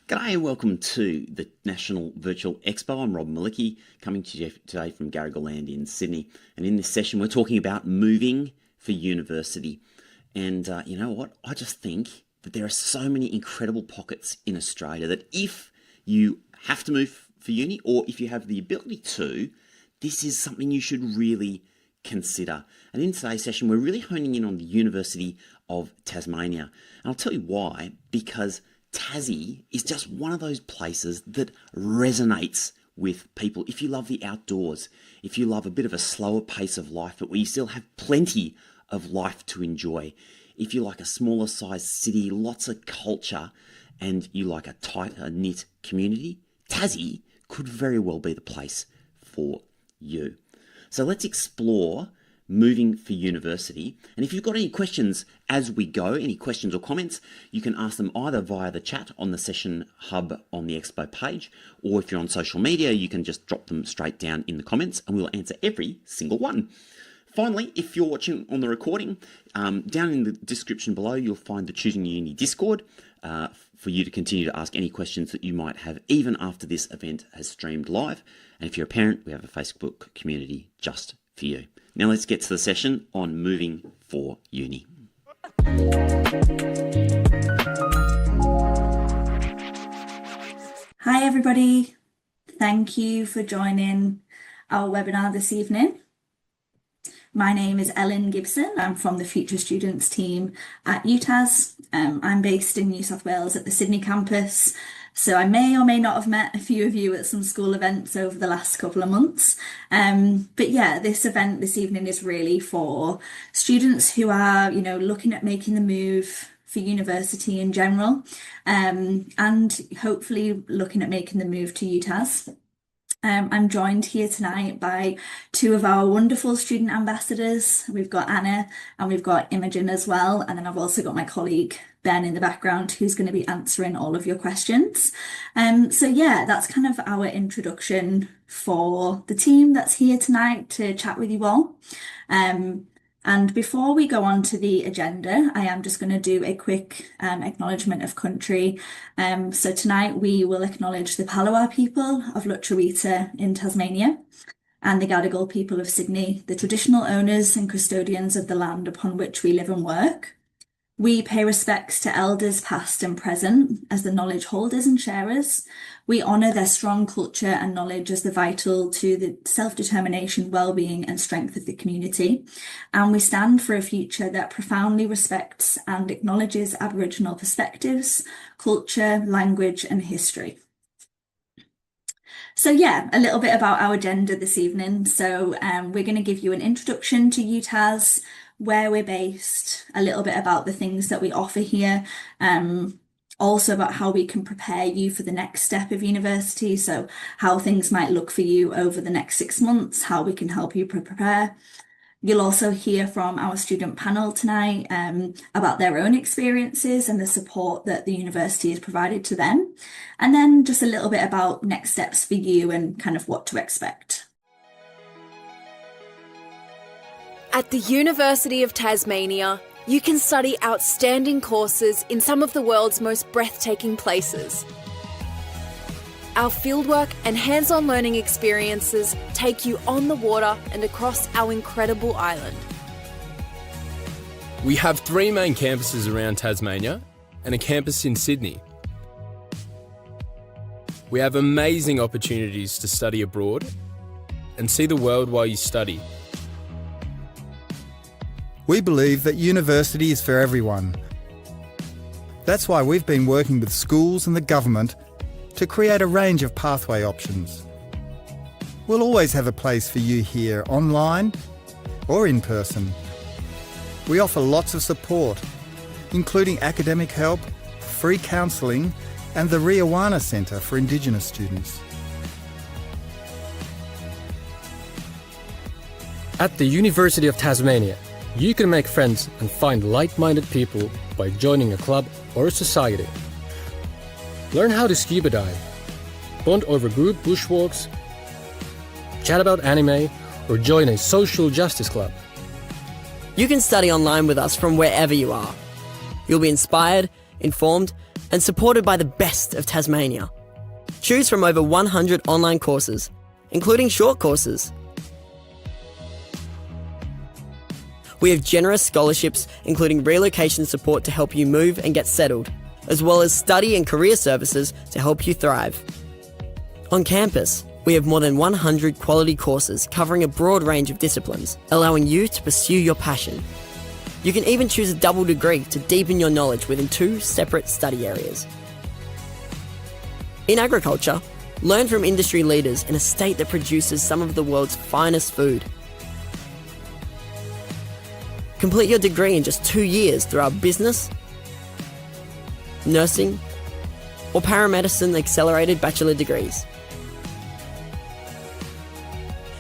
G'day and welcome to the National Virtual Expo. I'm Rob Malicki, coming to you today from Garrigal Land in Sydney. And in this session, we're talking about moving for university. And you know what? I just think that there are so many incredible pockets in Australia that if you have to move for uni, or if you have the ability to, this is something you should really consider. And in today's session, we're really honing in on the University of Tasmania. And I'll tell you why, because Tassie is just one of those places that resonates with people. If you love the outdoors, if you love a bit of a slower pace of life, but where you still have plenty of life to enjoy, if you like a smaller size city, lots of culture, and you like a tighter knit community, Tassie could very well be the place for you. So let's explore moving for university. And if you've got any questions as we go, any questions or comments, you can ask them either via the chat on the session hub on the Expo page, or if you're on social media, you can just drop them straight down in the comments and we'll answer every single one. Finally, if you're watching on the recording, down in the description below, you'll find the Choosing Uni Discord for you to continue to ask any questions that you might have even after this event has streamed live. And if you're a parent, we have a Facebook community just for you. Now let's get to the session on moving for uni. Hi everybody, thank you for joining our webinar this evening. My name is Ellen Gibson. I'm from the Future Students team at UTAS. I'm based in New South Wales at the Sydney campus. So I may or may not have met a few of you at some school events over the last couple of months. But yeah, this event this evening is really for students who are, looking at making the move for university in general, and hopefully looking at making the move to UTAS. I'm joined here tonight by two of our wonderful student ambassadors. We've got Anna and we've got Imogen as well. And then I've also got my colleague Ben in the background who's going to be answering all of your questions. So yeah, that's kind of our introduction for the team that's here tonight to chat with you all. And before we go on to the agenda, I am just going to do a quick acknowledgement of country. So tonight we will acknowledge the Palawa people of Lutruwita in Tasmania and the Gadigal people of Sydney, the traditional owners and custodians of the land upon which we live and work. We pay respects to elders past and present as the knowledge holders and sharers. We honour their strong culture and knowledge as the vital to the self-determination, well-being and strength of the community. And we stand for a future that profoundly respects and acknowledges Aboriginal perspectives, culture, language and history. So yeah, a little bit about our agenda this evening. So we're going to give you an introduction to UTAS, where we're based, a little bit about the things that we offer here, also about how we can prepare you for the next step of university, so how things might look for you over the next 6 months, how we can help you prepare. You'll also hear from our student panel tonight about their own experiences and the support that the university has provided to them, and then just a little bit about next steps for you and kind of what to expect. At the University of Tasmania, you can study outstanding courses in some of the world's most breathtaking places. Our fieldwork and hands-on learning experiences take you on the water and across our incredible island. We have 3 main campuses around Tasmania and a campus in Sydney. We have amazing opportunities to study abroad and see the world while you study. We believe that university is for everyone. That's why we've been working with schools and the government to create a range of pathway options. We'll always have a place for you here, online or in person. We offer lots of support, including academic help, free counselling and the Riawana Centre for Indigenous students. At the University of Tasmania, you can make friends and find like-minded people by joining a club or a society. Learn how to scuba dive, bond over group bushwalks, chat about anime, or join a social justice club. You can study online with us from wherever you are. You'll be inspired, informed, and supported by the best of Tasmania. Choose from over 100 online courses, including short courses. We have generous scholarships, including relocation support to help you move and get settled, as well as study and career services to help you thrive. On campus, we have more than 100 quality courses covering a broad range of disciplines, allowing you to pursue your passion. You can even choose a double degree to deepen your knowledge within 2 separate study areas. In agriculture, learn from industry leaders in a state that produces some of the world's finest food. Complete your degree in just 2 years through our business, nursing, or paramedicine accelerated bachelor degrees.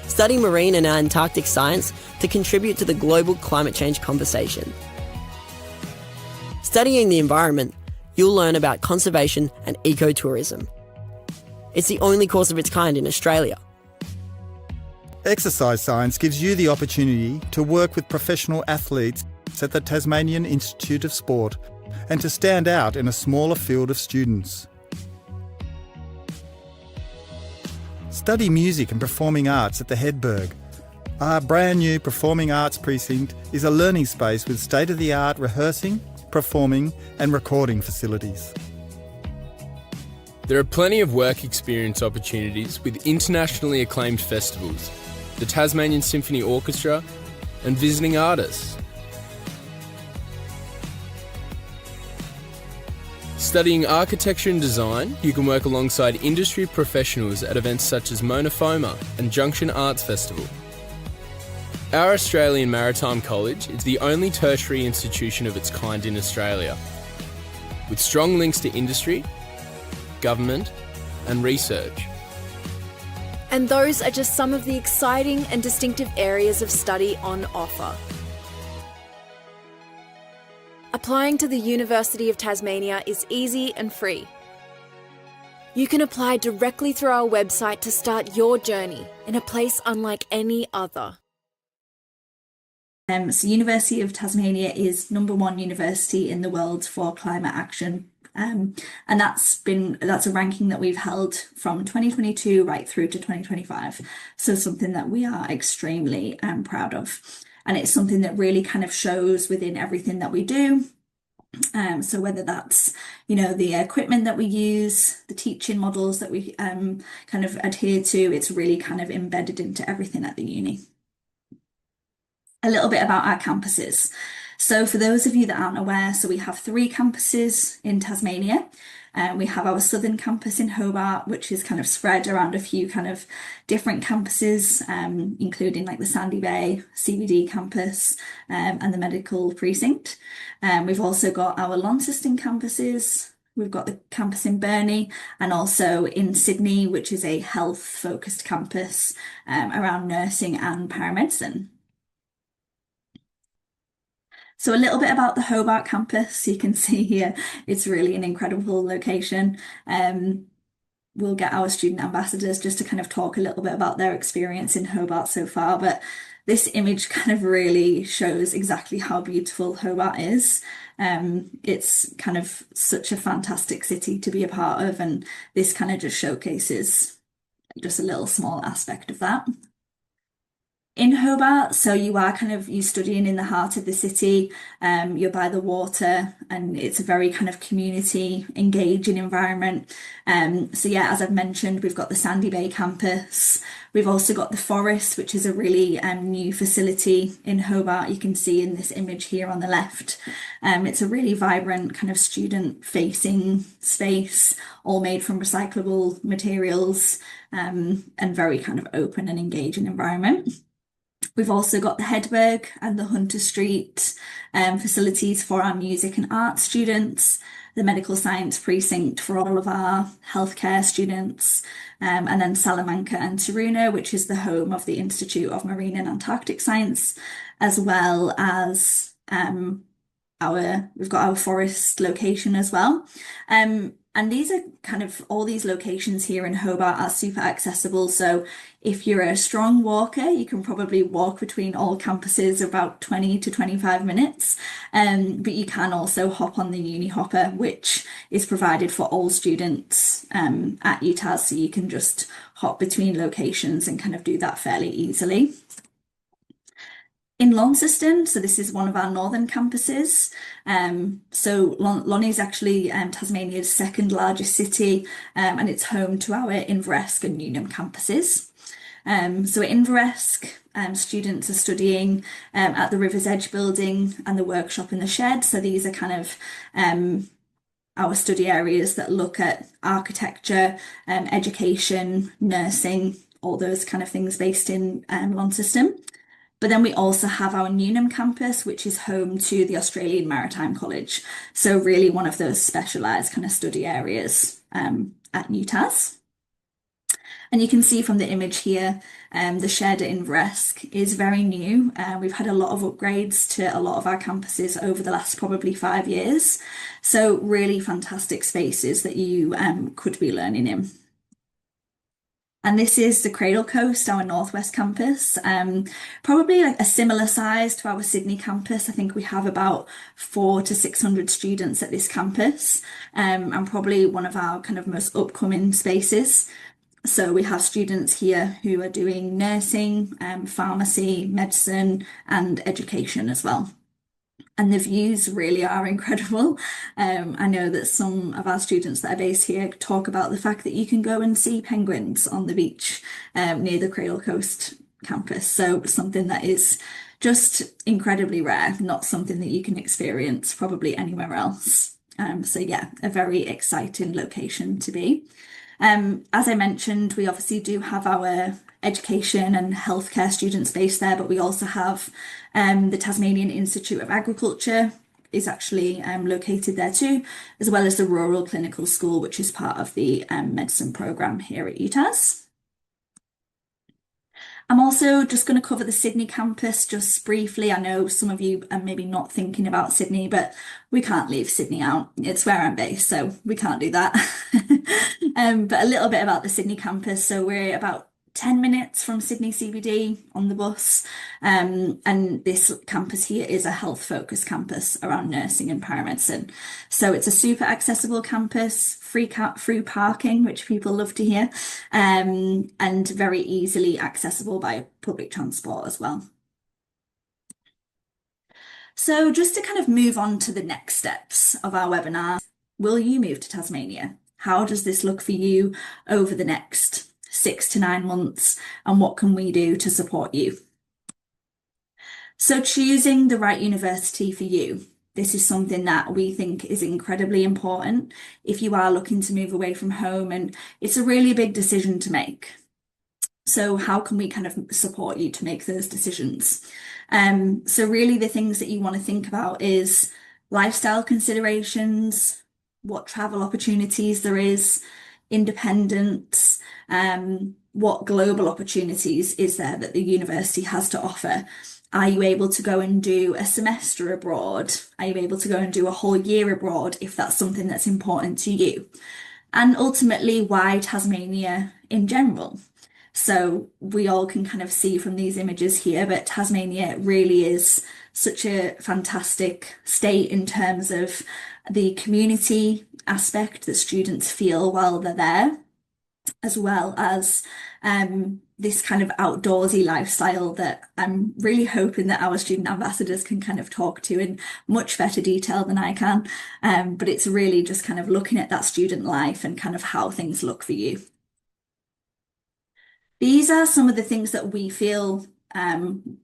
Study marine and Antarctic science to contribute to the global climate change conversation. Studying the environment, you'll learn about conservation and ecotourism. It's the only course of its kind in Australia. Exercise science gives you the opportunity to work with professional athletes at the Tasmanian Institute of Sport and to stand out in a smaller field of students. Study music and performing arts at the Hedberg. Our brand new performing arts precinct is a learning space with state-of-the-art rehearsing, performing and recording facilities. There are plenty of work experience opportunities with internationally acclaimed festivals, the Tasmanian Symphony Orchestra and visiting artists. Studying architecture and design, you can work alongside industry professionals at events such as Mona Foma and Junction Arts Festival. Our Australian Maritime College is the only tertiary institution of its kind in Australia, with strong links to industry, government and research. And those are just some of the exciting and distinctive areas of study on offer. Applying to the University of Tasmania is easy and free. You can apply directly through our website to start your journey in a place unlike any other. So University of Tasmania is #1 university in the world for climate action. And that's a ranking that we've held from 2022 right through to 2025. So something that we are extremely proud of. And it's something that really kind of shows within everything that we do. So whether that's, the equipment that we use, the teaching models that we kind of adhere to, it's really kind of embedded into everything at the uni. A little bit about our campuses. So for those of you that aren't aware, so we have 3 campuses in Tasmania. We have our southern campus in Hobart, which is kind of spread around a few kind of different campuses, including like the Sandy Bay CBD campus and the medical precinct. We've also got our Launceston campuses. We've got the campus in Burnie and also in Sydney, which is a health-focused campus around nursing and paramedicine. So a little bit about the Hobart campus. You can see here, it's really an incredible location. We'll get our student ambassadors just to kind of talk a little bit about their experience in Hobart so far, but this image kind of really shows exactly how beautiful Hobart is. It's kind of such a fantastic city to be a part of, and this kind of just showcases just a little small aspect of that. in Hobart. So you're studying in the heart of the city. You're by the water, and it's a very kind of community engaging environment. So yeah, as I've mentioned, we've got the Sandy Bay campus. We've also got the Forest, which is a really new facility in Hobart. You can see in this image here on the left. It's a really vibrant kind of student-facing space, all made from recyclable materials, and very kind of open and engaging environment. We've also got the Hedberg and the Hunter Street facilities for our music and art students, the medical science precinct for all of our healthcare students, and then Salamanca and Taruna, which is the home of the Institute of Marine and Antarctic Science, as well as we've got our forest location as well. And these are kind of all these locations here in Hobart are super accessible. So if you're a strong walker, you can probably walk between all campuses about 20 to 25 minutes. But you can also hop on the Uni Hopper, which is provided for all students at UTAS. So you can just hop between locations and kind of do that fairly easily. In Launceston, so this is one of our northern campuses. So Lonnie is actually Tasmania's second largest city, and it's home to our Inveresk and Newnham campuses. So at Inveresk, students are studying at the River's Edge building and the workshop in the shed. So these are kind of our study areas that look at architecture, education, nursing, all those kind of things based in Launceston. But then we also have our Newnham campus, which is home to the Australian Maritime College. So really one of those specialised kind of study areas at UTAS. And you can see from the image here, the shed at Inveresk is very new. We've had a lot of upgrades to a lot of our campuses over the last probably 5 years. So really fantastic spaces that you could be learning in. And this is the Cradle Coast, our Northwest campus, probably like a similar size to our Sydney campus. I think we have about 400 to 600 students at this campus, and probably one of our kind of most upcoming spaces. So we have students here who are doing nursing, pharmacy, medicine, and education as well. And the views really are incredible. I know that some of our students that are based here talk about the fact that you can go and see penguins on the beach near the Cradle Coast campus. So something that is just incredibly rare, not something that you can experience probably anywhere else. So yeah, a very exciting location to be. As I mentioned, we obviously do have our education and healthcare students based there, but we also have the Tasmanian Institute of Agriculture is actually located there too, as well as the Rural Clinical School, which is part of the medicine programme here at UTAS. I'm also just going to cover the Sydney campus just briefly. I know some of you are maybe not thinking about Sydney, but we can't leave Sydney out. It's where I'm based, so we can't do that. But a little bit about the Sydney campus. So we're about 10 minutes from Sydney CBD on the bus. And this campus here is a health focused campus around nursing and paramedicine. So it's a super accessible campus, free parking, which people love to hear, and very easily accessible by public transport as well. So just to kind of move on to the next steps of our webinar, will you move to Tasmania? How does this look for you over the next 6 to 9 months, and what can we do to support you? So choosing the right university for you. This is something that we think is incredibly important if you are looking to move away from home, and it's a really big decision to make. So how can we kind of support you to make those decisions? So really the things that you want to think about is lifestyle considerations, what travel opportunities there is, independence, what global opportunities is there that the university has to offer. Are you able to go and do a semester abroad? Are you able to go and do a whole year abroad if that's something that's important to you? And ultimately, why Tasmania in general? So we all can kind of see from these images here, but Tasmania really is such a fantastic state in terms of the community aspect that students feel while they're there, as well as this kind of outdoorsy lifestyle that I'm really hoping that our student ambassadors can kind of talk to in much better detail than I can. But it's really just kind of looking at that student life and kind of how things look for you. These are some of the things that we feel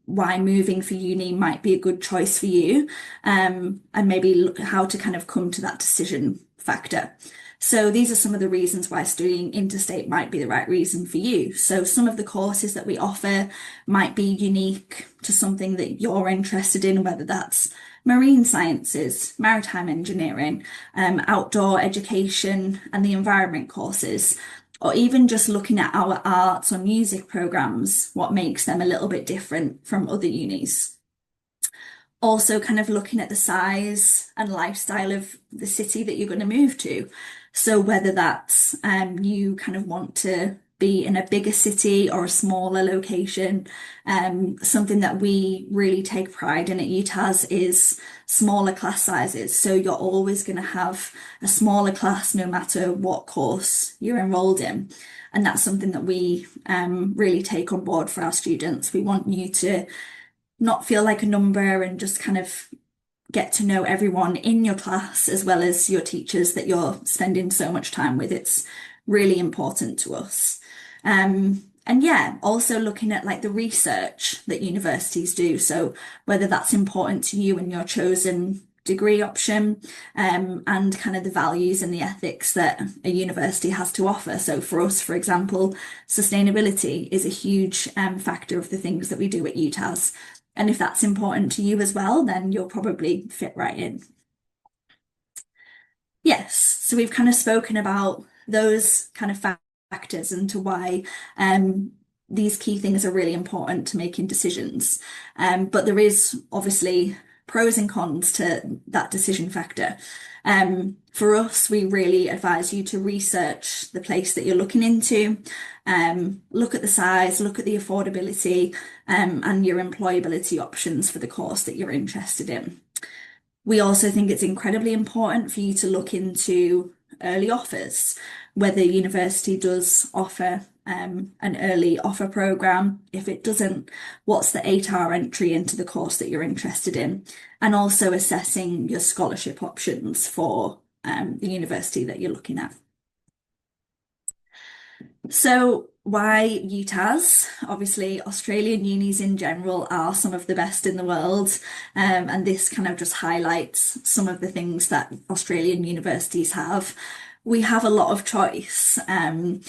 why moving for uni might be a good choice for you, and maybe look how to kind of come to that decision factor. So these are some of the reasons why studying interstate might be the right reason for you. So some of the courses that we offer might be unique to something that you're interested in, whether that's marine sciences, maritime engineering, outdoor education, and the environment courses, or even just looking at our arts or music programs, what makes them a little bit different from other unis. Also kind of looking at the size and lifestyle of the city that you're going to move to. So whether that's you kind of want to be in a bigger city or a smaller location, something that we really take pride in at UTAS is smaller class sizes. So you're always going to have a smaller class no matter what course you're enrolled in. And that's something that we really take on board for our students. We want you to not feel like a number and just kind of get to know everyone in your class as well as your teachers that you're spending so much time with. It's really important to us. And yeah, also looking at like the research that universities do. So whether that's important to you and your chosen degree option, and kind of the values and the ethics that a university has to offer. So for us, for example, sustainability is a huge factor of the things that we do at UTAS. And if that's important to you as well, then you'll probably fit right in. Yes, so we've kind of spoken about those kind of factors and to why these key things are really important to making decisions. But there is obviously pros and cons to that decision factor. For us, we really advise you to research the place that you're looking into, look at the size, look at the affordability, and your employability options for the course that you're interested in. We also think it's incredibly important for you to look into early offers, whether university does offer an early offer program. If it doesn't, what's the 8-hour entry into the course that you're interested in? And also assessing your scholarship options for the university that you're looking at. So why UTAS? Obviously, Australian unis in general are some of the best in the world, and this kind of just highlights some of the things that Australian universities have. We have a lot of choice, and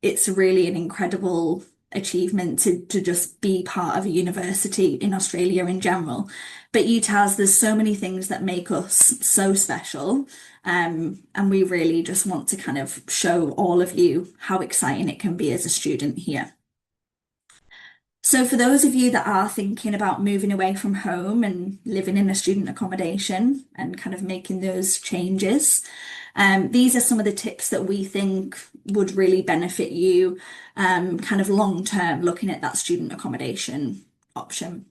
it's really an incredible achievement to just be part of a university in Australia in general. But UTAS, there's so many things that make us so special. And we really just want to kind of show all of you how exciting it can be as a student here. So for those of you that are thinking about moving away from home and living in a student accommodation and kind of making those changes, these are some of the tips that we think would really benefit you kind of long term looking at that student accommodation option.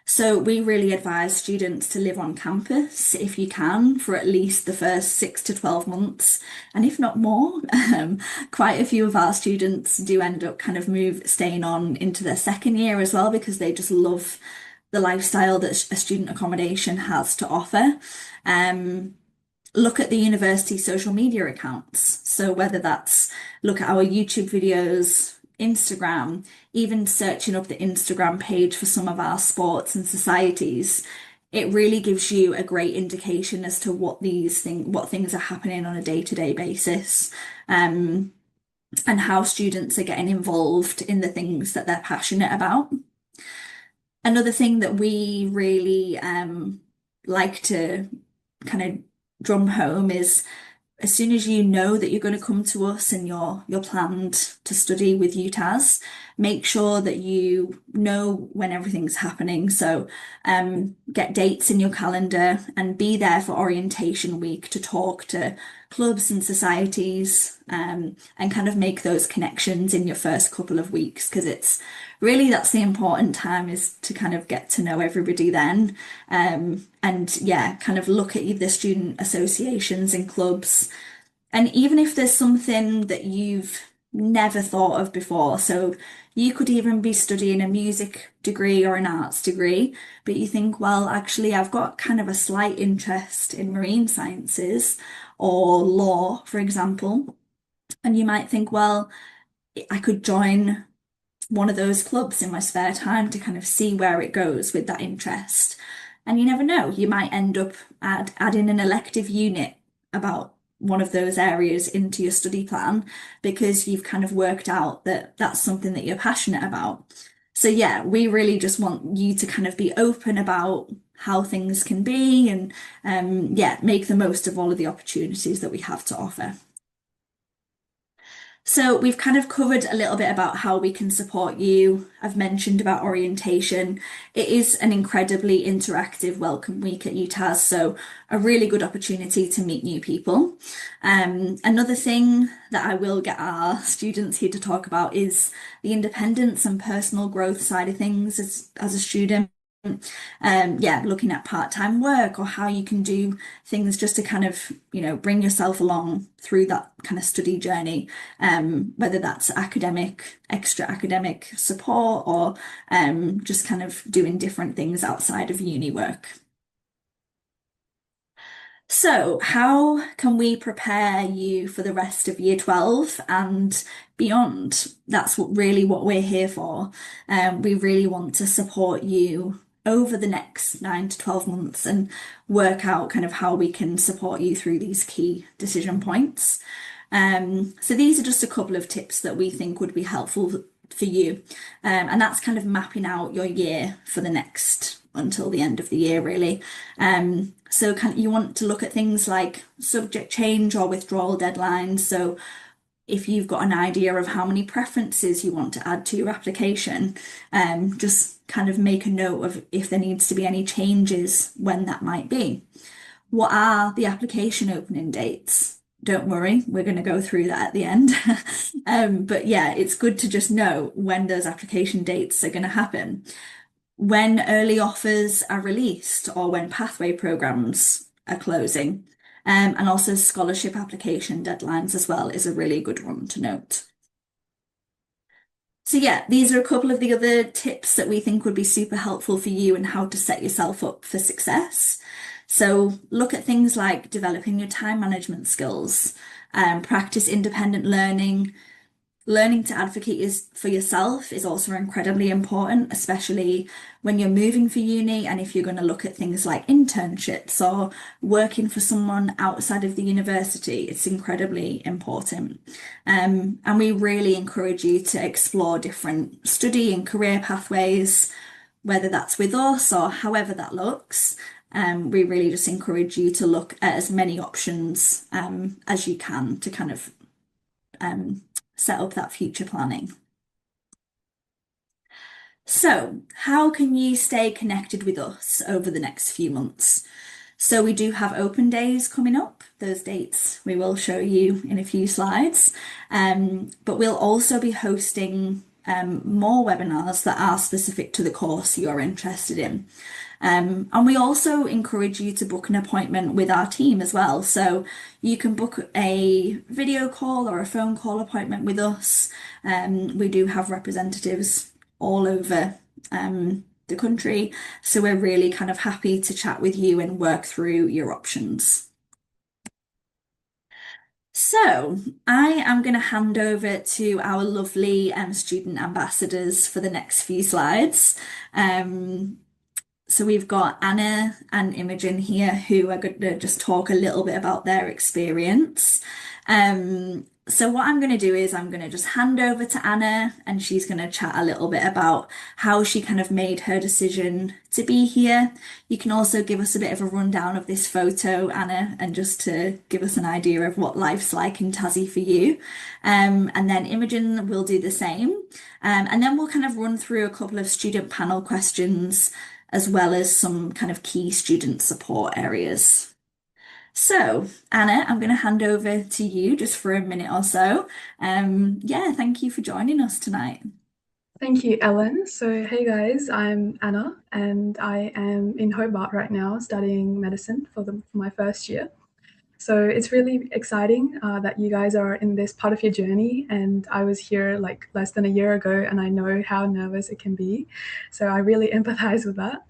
So we really advise students to live on campus if you can for at least the first 6 to 12 months, and if not more. Quite a few of our students do end up kind of staying on into their second year as well because they just love the lifestyle that a student accommodation has to offer. Look at the university social media accounts. So whether that's look at our YouTube videos, Instagram, even searching up the Instagram page for some of our sports and societies, it really gives you a great indication as to what things are happening on a day-to-day basis, and how students are getting involved in the things that they're passionate about. Another thing that we really like to kind of drum home is as soon as you know that you're going to come to us and you're planned to study with UTAS, make sure that you know when everything's happening. So get dates in your calendar and be there for orientation week to talk to clubs and societies, and kind of make those connections in your first couple of weeks, because it's really that's the important time, is to kind of get to know everybody then, and yeah, kind of look at the student associations and clubs. And even if there's something that you've never thought of before. So you could even be studying a music degree or an arts degree, but you think, well, actually, I've got kind of a slight interest in marine sciences or law, for example. And you might think, well, I could join one of those clubs in my spare time to kind of see where it goes with that interest. And you never know, you might end up adding an elective unit about one of those areas into your study plan because you've kind of worked out that that's something that you're passionate about. So yeah, we really just want you to kind of be open about how things can be and yeah, make the most of all of the opportunities that we have to offer. So we've kind of covered a little bit about how we can support you. I've mentioned about orientation. It is an incredibly interactive welcome week at UTAS, so a really good opportunity to meet new people. Another thing that I will get our students here to talk about is the independence and personal growth side of things as a student. Yeah, looking at part-time work or how you can do things just to kind of, bring yourself along through that kind of study journey, whether that's academic, extra academic support or just kind of doing different things outside of uni work. So, how can we prepare you for the rest of year 12 and beyond? That's what we're here for. We really want to support you over the next 9 to 12 months and work out kind of how we can support you through these key decision points. So these are just a couple of tips that we think would be helpful for you. And that's kind of mapping out your year for the next until the end of the year, really. So you want to look at things like subject change or withdrawal deadlines. So if you've got an idea of how many preferences you want to add to your application, just kind of make a note of if there needs to be any changes, when that might be. What are the application opening dates? Don't worry, we're going to go through that at the end. But yeah, it's good to just know when those application dates are going to happen. When early offers are released or when pathway programs are closing. And also scholarship application deadlines as well is a really good one to note. So yeah, these are a couple of the other tips that we think would be super helpful for you and how to set yourself up for success. So look at things like developing your time management skills, practice independent learning. Learning to advocate for yourself is also incredibly important, especially when you're moving for uni and if you're going to look at things like internships or working for someone outside of the university, it's incredibly important. And we really encourage you to explore different study and career pathways, whether that's with us or however that looks. We really just encourage you to look at as many options as you can to kind of set up that future planning. So, how can you stay connected with us over the next few months? So we do have open days coming up. Those dates we will show you in a few slides. But we'll also be hosting more webinars that are specific to the course you're interested in. And we also encourage you to book an appointment with our team as well. So you can book a video call or a phone call appointment with us. We do have representatives all over the country. So we're really kind of happy to chat with you and work through your options. So I am going to hand over to our lovely student ambassadors for the next few slides. So we've got Anna and Imogen here who are going to just talk a little bit about their experience. So what I'm going to do is I'm going to just hand over to Anna and she's going to chat a little bit about how she kind of made her decision to be here. You can also give us a bit of a rundown of this photo, Anna, and just to give us an idea of what life's like in Tassie for you. And then Imogen will do the same. And then we'll kind of run through a couple of student panel questions as well as some kind of key student support areas. So, Anna, I'm going to hand over to you just for a minute or so. Yeah, thank you for joining us tonight. Thank you, Ellen. So, hey guys, I'm Anna and I am in Hobart right now studying medicine for my first year. So it's really exciting that you guys are in this part of your journey. And I was here like less than a year ago, and I know how nervous it can be. So I really empathize with that.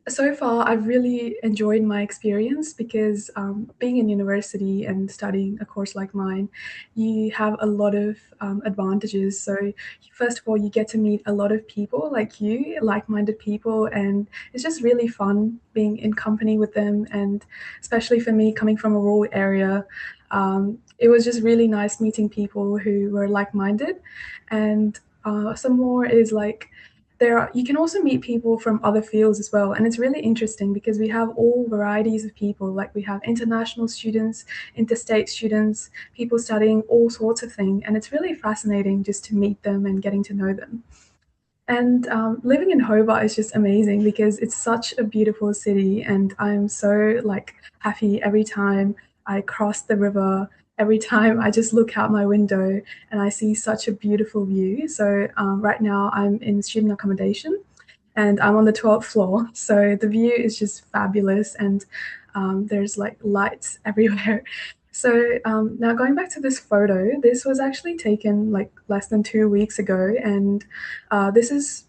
So far, I've really enjoyed my experience because being in university and studying a course like mine, you have a lot of advantages. So, first of all, you get to meet a lot of people like you, like minded people, and it's just really fun being in company with them. And especially for me, coming from a rural area, it was just really nice meeting people who were like minded. And some more is like, you can also meet people from other fields as well, and it's really interesting because we have all varieties of people. Like we have international students, interstate students, people studying all sorts of things, and it's really fascinating just to meet them and getting to know them. And living in Hobart is just amazing because it's such a beautiful city, and I'm so like happy every time I cross the river. Every time I just look out my window and I see such a beautiful view. So right now I'm in student accommodation, and I'm on the 12th floor. So the view is just fabulous, and there's like lights everywhere. So now going back to this photo, this was actually taken like less than 2 weeks ago, and this is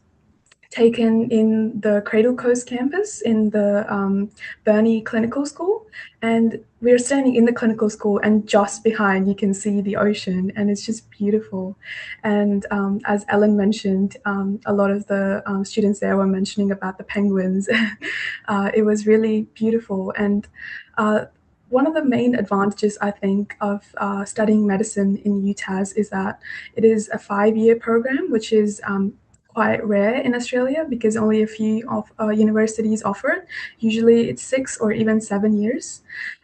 taken in the Cradle Coast campus in the Burnie Clinical School. And we're standing in the clinical school, and just behind you can see the ocean, and it's just beautiful. And as Ellen mentioned, a lot of the students there were mentioning about the penguins. It was really beautiful. And one of the main advantages, I think, of studying medicine in UTAS is that it is a 5-year program, which is quite rare in Australia because only a few of universities offer it. Usually it's 6 or even 7 years.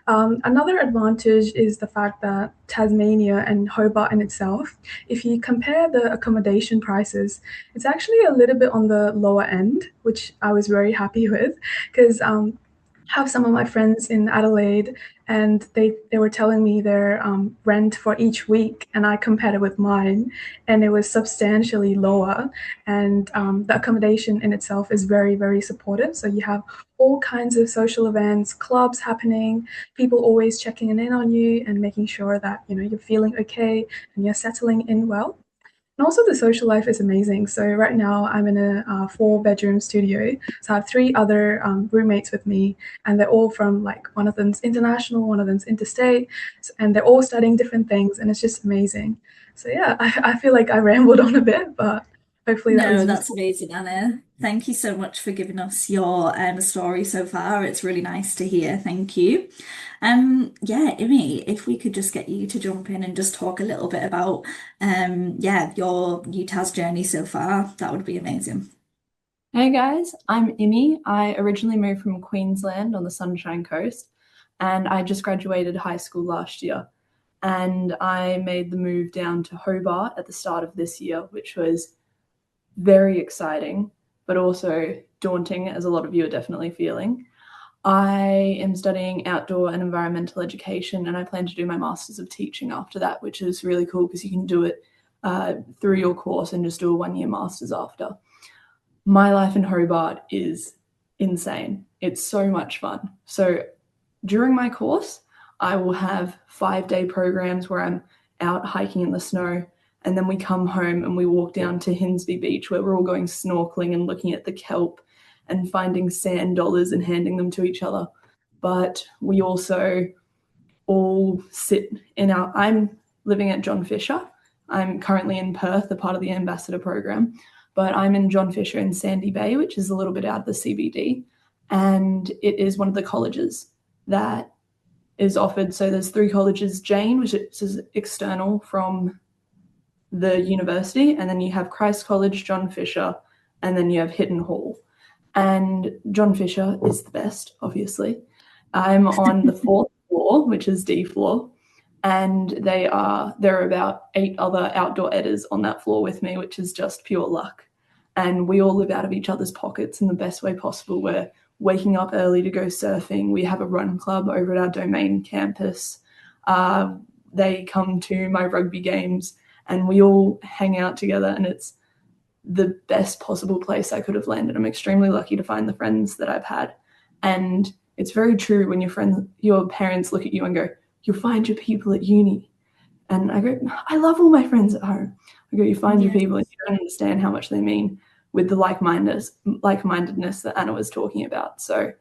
Another advantage is the fact that Tasmania and Hobart in itself, if you compare the accommodation prices, it's actually a little bit on the lower end, which I was very happy with because have some of my friends in Adelaide, and they were telling me their rent for each week, and I compared it with mine, and it was substantially lower. And the accommodation in itself is very, very supportive. So you have all kinds of social events, clubs happening, people always checking in on you and making sure that you're feeling okay and you're settling in well. And also the social life is amazing. So right now I'm in a 4-bedroom studio. So I have 3 other roommates with me, and they're all from like, one of them's international, one of them's interstate, and they're all studying different things, and it's just amazing. So yeah, I feel like I rambled on a bit, but hopefully that was No, that's useful. amazing, Anna. Thank you so much for giving us your story so far. It's really nice to hear. Thank you. Yeah, Imi, if we could just get you to jump in and just talk a little bit about yeah, your UTAS journey so far, that would be amazing. Hey guys, I'm Imi. I originally moved from Queensland on the Sunshine Coast, and I just graduated high school last year. And I made the move down to Hobart at the start of this year, which was very exciting, but also daunting, as a lot of you are definitely feeling. I am studying outdoor and environmental education, and I plan to do my Masters of Teaching after that, which is really cool because you can do it through your course and just do a 1-year Masters after. My life in Hobart is insane. It's so much fun. So during my course, I will have 5-day programs where I'm out hiking in the snow, and then we come home and we walk down to Hinsby Beach where we're all going snorkeling and looking at the kelp and finding sand dollars and handing them to each other. But we also all sit in I'm living at John Fisher. I'm currently in Perth, a part of the ambassador program, but I'm in John Fisher in Sandy Bay, which is a little bit out of the CBD. And it is one of the colleges that is offered. So there's 3 colleges: Jane, which is external from the university, and then you have Christ College, John Fisher, and then you have Hidden Hall. And John Fisher is the best, obviously. I'm on the 4th floor, which is D floor, and there are about 8 other outdoor edders on that floor with me, which is just pure luck. And we all live out of each other's pockets in the best way possible. We're waking up early to go surfing. We have a run club over at our Domain campus. They come to my rugby games, and we all hang out together, and it's the best possible place I could have landed. I'm extremely lucky to find the friends that I've had. And it's very true when your parents look at you and go, "You'll find your people at uni." And I go, "I love all my friends at home." I go, "You find your people and you don't understand how much they mean," with the like-mindedness that Anna was talking about. So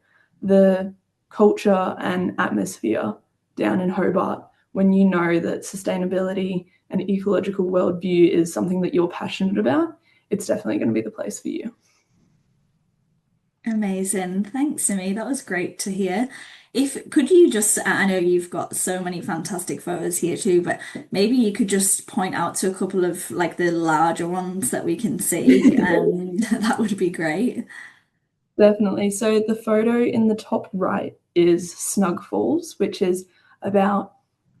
the culture and atmosphere down in Hobart, when you know that sustainability and ecological worldview is something that you're passionate about, it's definitely going to be the place for you. Amazing. Thanks, Simi. That was great to hear. If could you just, I know you've got so many fantastic photos here too, but maybe you could just point out to a couple of like the larger ones that we can see, and that would be great. Definitely. So the photo in the top right is Snug Falls, which is about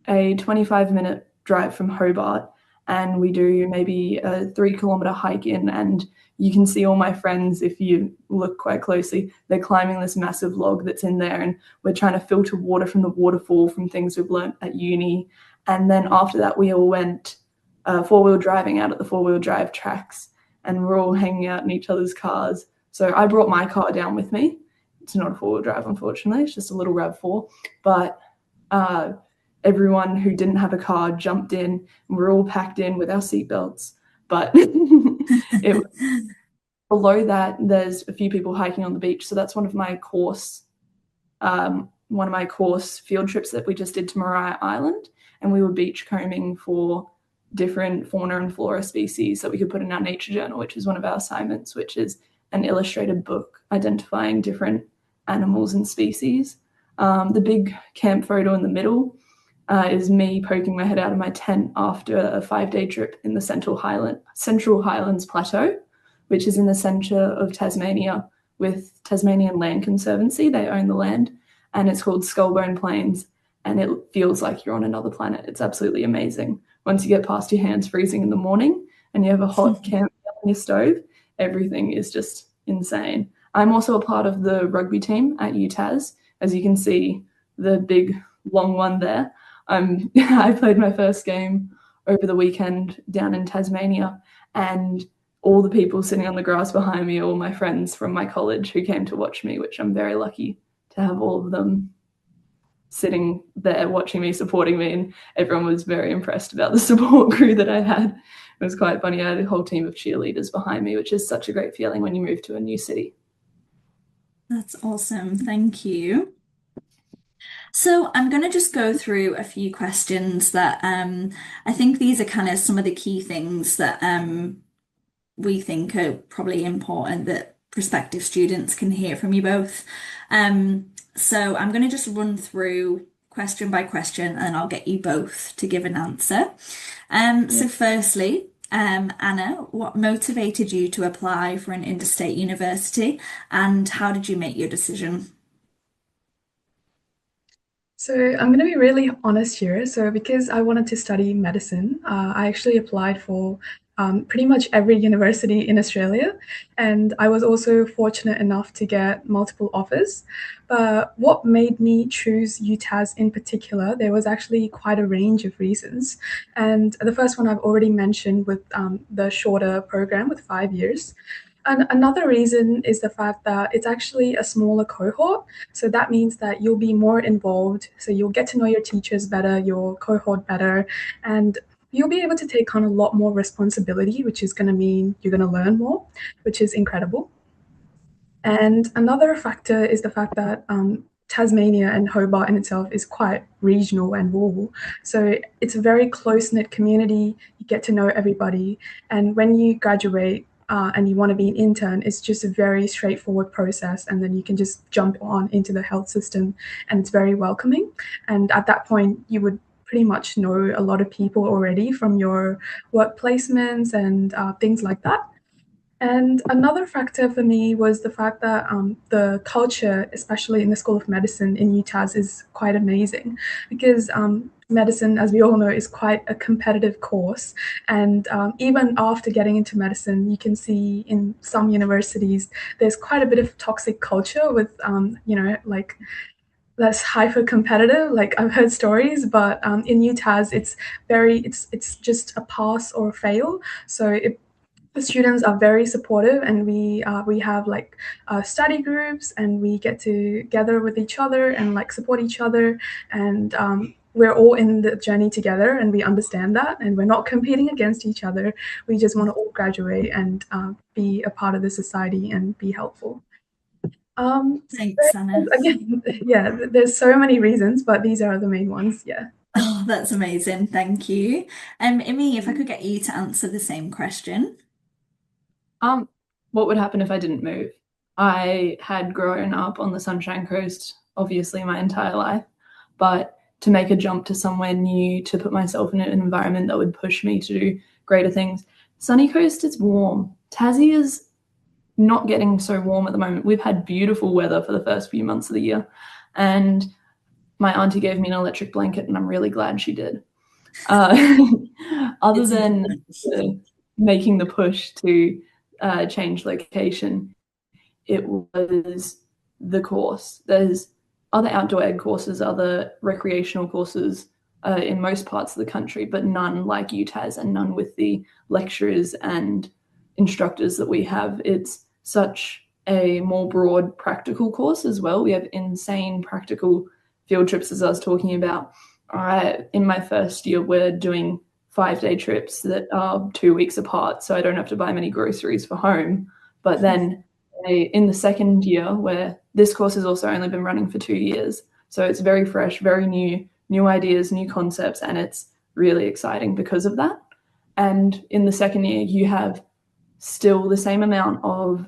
a 25-minute drive from Hobart. And we do maybe a 3-kilometer hike in, and you can see all my friends, if you look quite closely, they're climbing this massive log that's in there, and we're trying to filter water from the waterfall from things we've learnt at uni. And then after that, we all went four-wheel driving out at the four-wheel drive tracks, and we're all hanging out in each other's cars. So I brought my car down with me. It's not a four-wheel drive, unfortunately. It's just a little RAV4. But everyone who didn't have a car jumped in, and we're all packed in with our seatbelts. But below that, there's a few people hiking on the beach. So that's one of my course field trips that we just did to Mariah Island. And we were beach combing for different fauna and flora species that we could put in our nature journal, which is one of our assignments, which is an illustrated book identifying different animals and species. The big camp photo in the middle is me poking my head out of my tent after a 5-day trip in the Central Highlands Plateau, which is in the centre of Tasmania with Tasmanian Land Conservancy. They own the land, and it's called Skullbone Plains, and it feels like you're on another planet. It's absolutely amazing. Once you get past your hands freezing in the morning and you have a hot camp on your stove, everything is just insane. I'm also a part of the rugby team at UTAS. As you can see, the big long one there. I played my first game over the weekend down in Tasmania, and all the people sitting on the grass behind me are all my friends from my college who came to watch me, which I'm very lucky to have all of them sitting there watching me, supporting me, and everyone was very impressed about the support crew that I had. It was quite funny. I had a whole team of cheerleaders behind me, which is such a great feeling when you move to a new city. That's awesome. Thank you. So I'm going to just go through a few questions that I think these are kind of some of the key things that we think are probably important that prospective students can hear from you both. So I'm going to just run through question by question, and I'll get you both to give an answer. So firstly, Anna, what motivated you to apply for an interstate university, and how did you make your decision? So I'm going to be really honest here. So because I wanted to study medicine, I actually applied for pretty much every university in Australia, and I was also fortunate enough to get multiple offers. But what made me choose UTAS in particular, there was actually quite a range of reasons. And the first one I've already mentioned with the shorter program with 5 years. And another reason is the fact that it's actually a smaller cohort. So that means that you'll be more involved. So you'll get to know your teachers better, your cohort better, and you'll be able to take on a lot more responsibility, which is going to mean you're going to learn more, which is incredible. And another factor is the fact that Tasmania and Hobart in itself is quite regional and rural. So it's a very close-knit community. You get to know everybody. And when you graduate, and you want to be an intern, it's just a very straightforward process. And then you can just jump on into the health system, and it's very welcoming. And at that point, you would pretty much know a lot of people already from your work placements and things like that. And another factor for me was the fact that the culture, especially in the School of Medicine in UTAS, is quite amazing because medicine, as we all know, is quite a competitive course. And even after getting into medicine, you can see in some universities, there's quite a bit of toxic culture with, like less hyper competitive. Like I've heard stories, but in UTAS, it's just a pass or fail. So the students are very supportive, and we have like study groups, and we get together with each other and like support each other, and we're all in the journey together, and we understand that, and we're not competing against each other. We just want to all graduate and be a part of the society and be helpful. Thanks, Anna. Again, yeah, there's so many reasons, but these are the main ones. Yeah. Oh, that's amazing. Thank you. Imi, if I could get you to answer the same question. What would happen if I didn't move? I had grown up on the Sunshine Coast, obviously, my entire life, but to make a jump to somewhere new, to put myself in an environment that would push me to do greater things. Sunny Coast is warm. Tassie is not getting so warm at the moment. We've had beautiful weather for the first few months of the year, and my auntie gave me an electric blanket, and I'm really glad she did. Other than making the push to change location, it was the course. There's other outdoor ed courses, other recreational courses in most parts of the country, but none like UTAS and none with the lecturers and instructors that we have. It's such a more broad practical course as well. We have insane practical field trips, as I was talking about. In my first year, we're doing 5-day trips that are 2 weeks apart, so I don't have to buy many groceries for home. But then in the second year, where this course has also only been running for 2 years, so it's very fresh, very new ideas, new concepts, and it's really exciting because of that. And in the second year, you have still the same amount of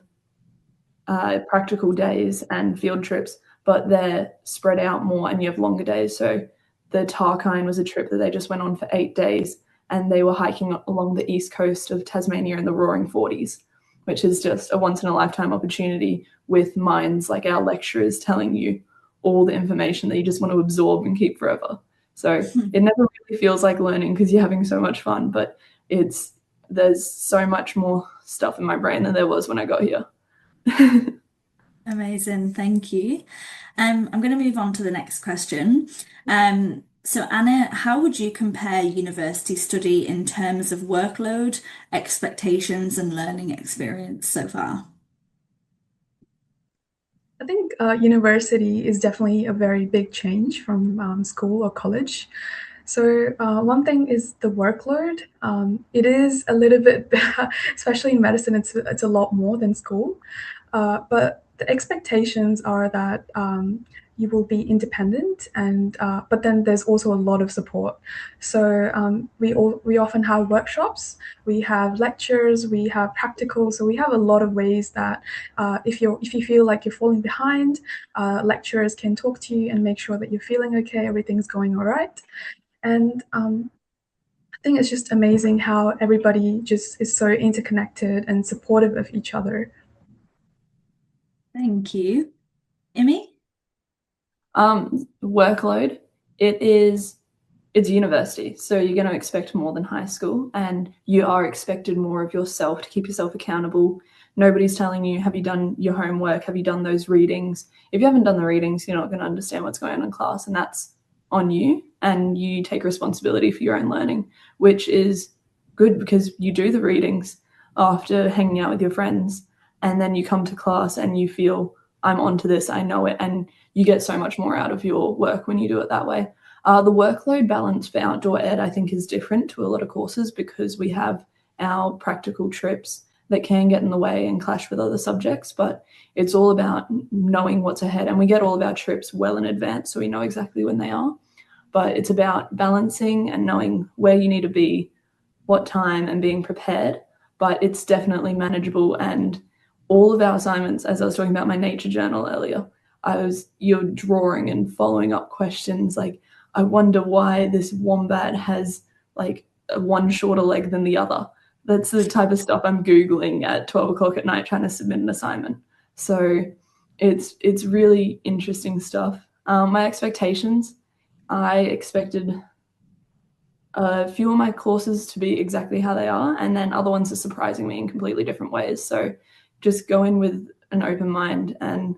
practical days and field trips, but they're spread out more and you have longer days. So the Tarkine was a trip that they just went on for 8 days, and they were hiking along the east coast of Tasmania in the Roaring 40s, which is just a once-in-a-lifetime opportunity with minds like our lecturers telling you all the information that you just want to absorb and keep forever. So it never really feels like learning because you're having so much fun, but there's so much more stuff in my brain than there was when I got here. Amazing, thank you. I'm going to move on to the next question. So Anna, how would you compare university study in terms of workload, expectations, and learning experience so far? I think university is definitely a very big change from school or college. So one thing is the workload. It is a little bit, especially in medicine, it's a lot more than school. But the expectations are that you will be independent, and but then there's also a lot of support. So we often have workshops, we have lectures, we have practicals. So we have a lot of ways that if you feel like you're falling behind, lecturers can talk to you and make sure that you're feeling okay, everything's going all right. And I think it's just amazing how everybody just is so interconnected and supportive of each other. Thank you. Imi? Workload, it's university, so you're going to expect more than high school, and you are expected more of yourself to keep yourself accountable. Nobody's telling you, have you done your homework? Have you done those readings? If you haven't done the readings, you're not going to understand what's going on in class, and that's on you, and you take responsibility for your own learning, which is good because you do the readings after hanging out with your friends, and then you come to class and you feel, I'm onto this, I know it, and you get so much more out of your work when you do it that way. The workload balance for outdoor ed, I think, is different to a lot of courses because we have our practical trips that can get in the way and clash with other subjects, but it's all about knowing what's ahead, and we get all of our trips well in advance so we know exactly when they are. But it's about balancing and knowing where you need to be, what time, and being prepared. But it's definitely manageable, and all of our assignments, as I was talking about my nature journal earlier, you're drawing and following up questions like, I wonder why this wombat has like one shorter leg than the other. That's the type of stuff I'm Googling at 12 o'clock at night trying to submit an assignment. So it's really interesting stuff. My expectations, I expected a few of my courses to be exactly how they are, and then other ones are surprising me in completely different ways. So just go in with an open mind, and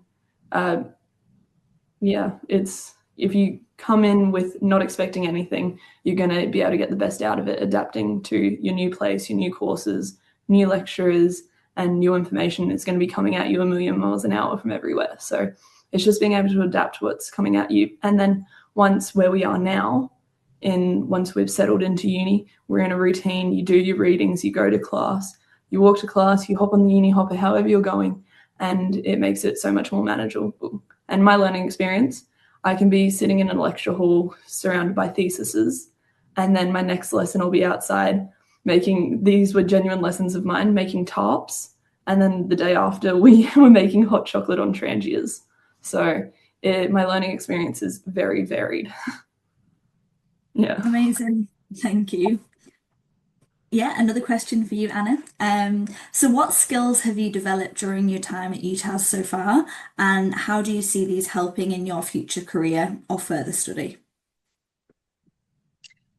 if you come in with not expecting anything, you're going to be able to get the best out of it, adapting to your new place, your new courses, new lecturers and new information is going to be coming at you a million miles an hour from everywhere. So it's just being able to adapt to what's coming at you. And then once where we are now, once we've settled into uni, we're in a routine. You do your readings, you go to class, you walk to class, you hop on the uni hopper, however you're going, and it makes it so much more manageable. And my learning experience, I can be sitting in a lecture hall surrounded by theses, and then my next lesson will be outside these were genuine lessons of mine, making tarps, and then the day after we were making hot chocolate on trangias. So my learning experience is very varied. Yeah. Amazing. Thank you. Yeah, another question for you, Anna. So what skills have you developed during your time at UTAS so far, and how do you see these helping in your future career or further study?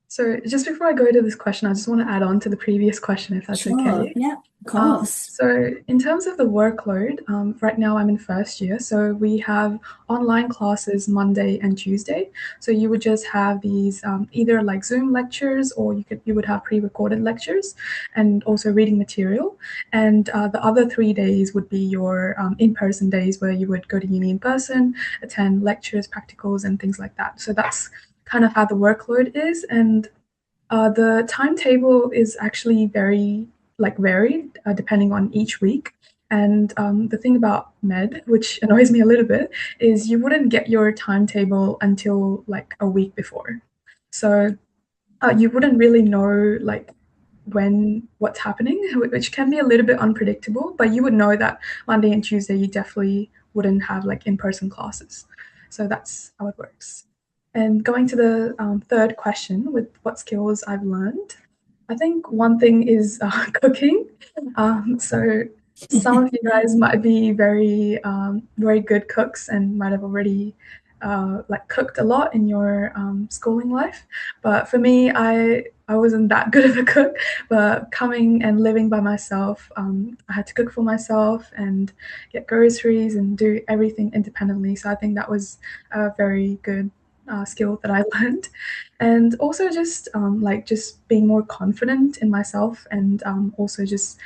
So just before I go to this question, I just want to add on to the previous question, if that's okay. Yeah, of course. So in terms of the workload, right now I'm in first year, so we have online classes Monday and Tuesday. So you would just have these either like Zoom lectures, or you would have pre-recorded lectures and also reading material. And the other 3 days would be your in-person days, where you would go to uni in person, attend lectures, practicals, and things like that. So that's kind of how the workload is. And the timetable is actually very varied depending on each week. And the thing about med, which annoys me a little bit, is you wouldn't get your timetable until like a week before. So you wouldn't really know like what's happening, which can be a little bit unpredictable, but you would know that Monday and Tuesday you definitely wouldn't have like in-person classes. So that's how it works. And going to the third question with what skills I've learned, I think one thing is cooking. So some of you guys might be very good cooks and might have already cooked a lot in your schooling life. But for me, I wasn't that good of a cook. But coming and living by myself, I had to cook for myself and get groceries and do everything independently. So I think that was a very good skill that I learned. And also just just being more confident in myself, and also just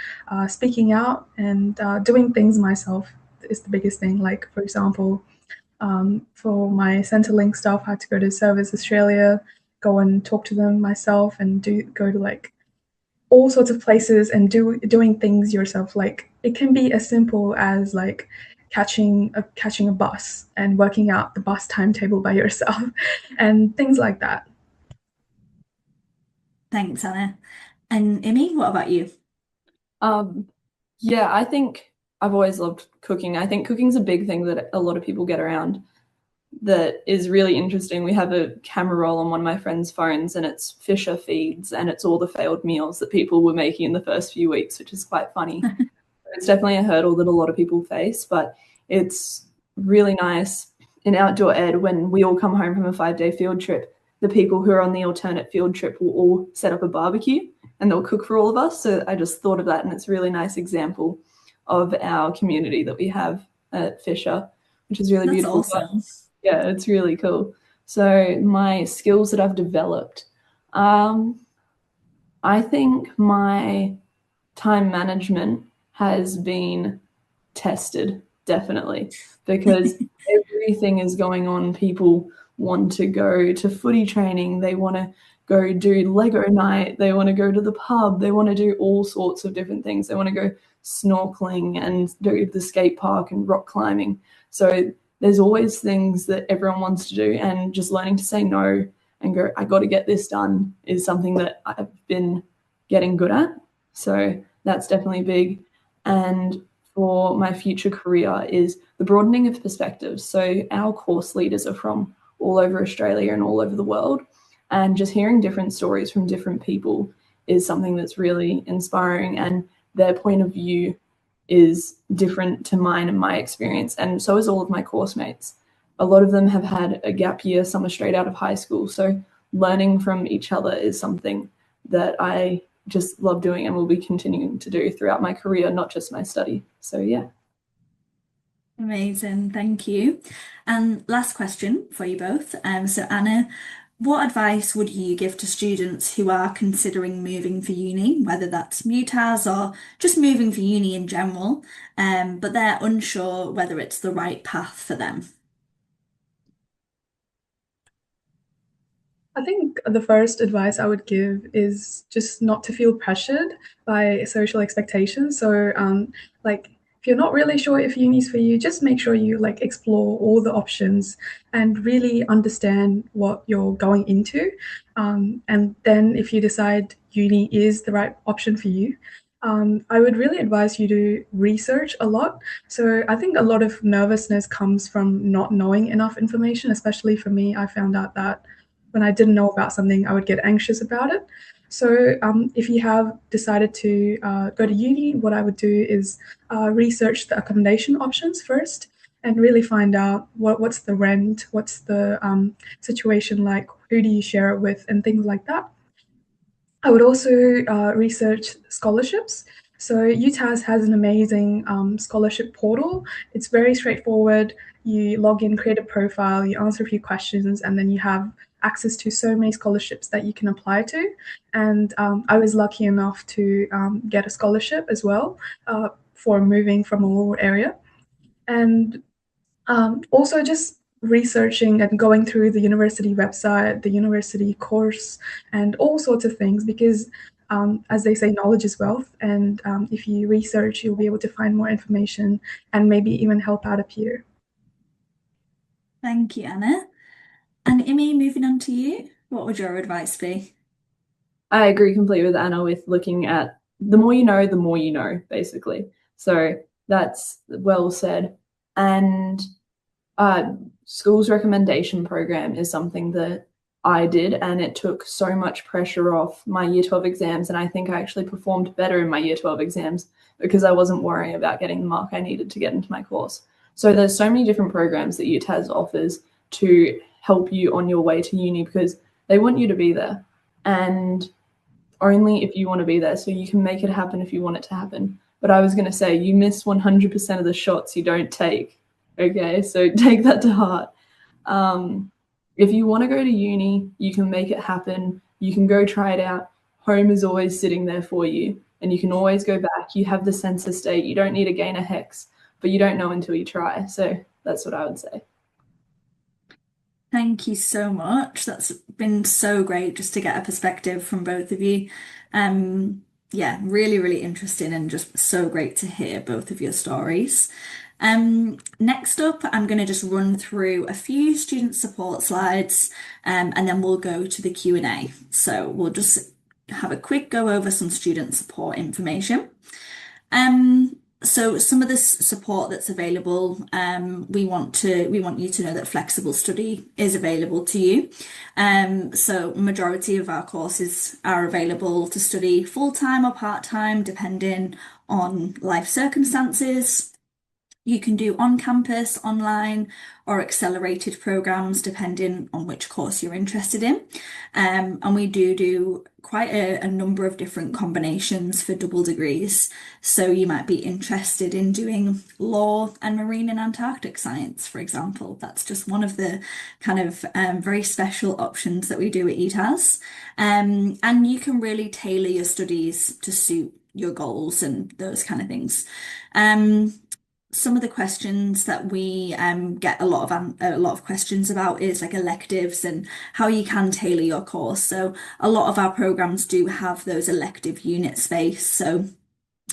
speaking out and doing things myself is the biggest thing. Like, for example, for my Centrelink stuff, I had to go to Service Australia, go and talk to them myself, and go to like all sorts of places and doing things yourself. Like, it can be as simple as like catching a bus and working out the bus timetable by yourself and things like that. Thanks, Anna. And Imi, what about you? Yeah, I think I've always loved cooking. I think cooking's a big thing that a lot of people get around that is really interesting. We have a camera roll on one of my friends' phones, and it's Fisher feeds, and it's all the failed meals that people were making in the first few weeks, which is quite funny. It's definitely a hurdle that a lot of people face, but it's really nice in outdoor ed when we all come home from a 5-day field trip. The people who are on the alternate field trip will all set up a barbecue and they'll cook for all of us. So I just thought of that, and it's a really nice example of our community that we have at Fisher, which is really beautiful. Awesome. Yeah, it's really cool. So my skills that I've developed, I think my time management has been tested, definitely, because everything is going on. People want to go to footy training, they want to go do Lego night, they want to go to the pub, they want to do all sorts of different things. They want to go snorkeling and go to the skate park and rock climbing. So there's always things that everyone wants to do, and just learning to say no and go, I got to get this done, is something that I've been getting good at. So that's definitely big. And for my future career is the broadening of perspectives. So our course leaders are from all over Australia and all over the world, and just hearing different stories from different people is something that's really inspiring, and their point of view is different to mine and my experience, and so is all of my course mates. A lot of them have had a gap year, some are straight out of high school, so learning from each other is something that I just love doing and will be continuing to do throughout my career, not just my study. So yeah. Amazing, thank you. And last question for you both. So Anna, what advice would you give to students who are considering moving for uni, whether that's UTAS or just moving for uni in general, but they're unsure whether it's the right path for them? I think the first advice I would give is just not to feel pressured by social expectations. So, like, if you're not really sure if uni's for you, just make sure you like explore all the options and really understand what you're going into. And then, if you decide uni is the right option for you, I would really advise you to research a lot. So, I think a lot of nervousness comes from not knowing enough information, especially for me. I found out that when I didn't know about something, I would get anxious about it. So, if you have decided to go to uni, what I would do is research the accommodation options first and really find out what's the rent, what's the situation like, who do you share it with, and things like that. I would also research scholarships. So UTAS has an amazing scholarship portal. It's very straightforward. You log in, create a profile, you answer a few questions, and then you have access to so many scholarships that you can apply to. And I was lucky enough to get a scholarship as well for moving from a rural area. And also, just researching and going through the university website, the university course, and all sorts of things because, as they say, knowledge is wealth. And if you research, you'll be able to find more information and maybe even help out a peer. Thank you, Anna. And Imi, moving on to you, what would your advice be? I agree completely with Anna with looking at the more you know, basically. So that's well said. And school's recommendation program is something that I did, and it took so much pressure off my year 12 exams. And I think I actually performed better in my year 12 exams because I wasn't worrying about getting the mark I needed to get into my course. So there's so many different programs that UTAS offers to help you on your way to uni because they want you to be there. And only if you want to be there. So you can make it happen if you want it to happen. But I was going to say, you miss 100% of the shots you don't take. Okay, so take that to heart. If you want to go to uni, you can make it happen. You can go try it out. Home is always sitting there for you, and you can always go back. You have the census date. You don't need to gain a hex, but you don't know until you try. So that's what I would say. Thank you so much. That's been so great just to get a perspective from both of you. Yeah, really, really interesting and just so great to hear both of your stories. Next up, I'm going to just run through a few student support slides, and then we'll go to the Q&A. So we'll just have a quick go over some student support information. So some of the support that's available, we want you to know that flexible study is available to you. So majority of our courses are available to study full-time or part-time, depending on life circumstances. You can do on-campus, online, or accelerated programs depending on which course you're interested in. And we do quite a number of different combinations for double degrees. So you might be interested in doing law and marine and Antarctic science, for example. That's just one of the kind of very special options that we do at UTAS. And you can really tailor your studies to suit your goals and those kind of things. Some of the questions that we get a lot of questions about is like electives and how you can tailor your course. So a lot of our programs do have those elective unit space. So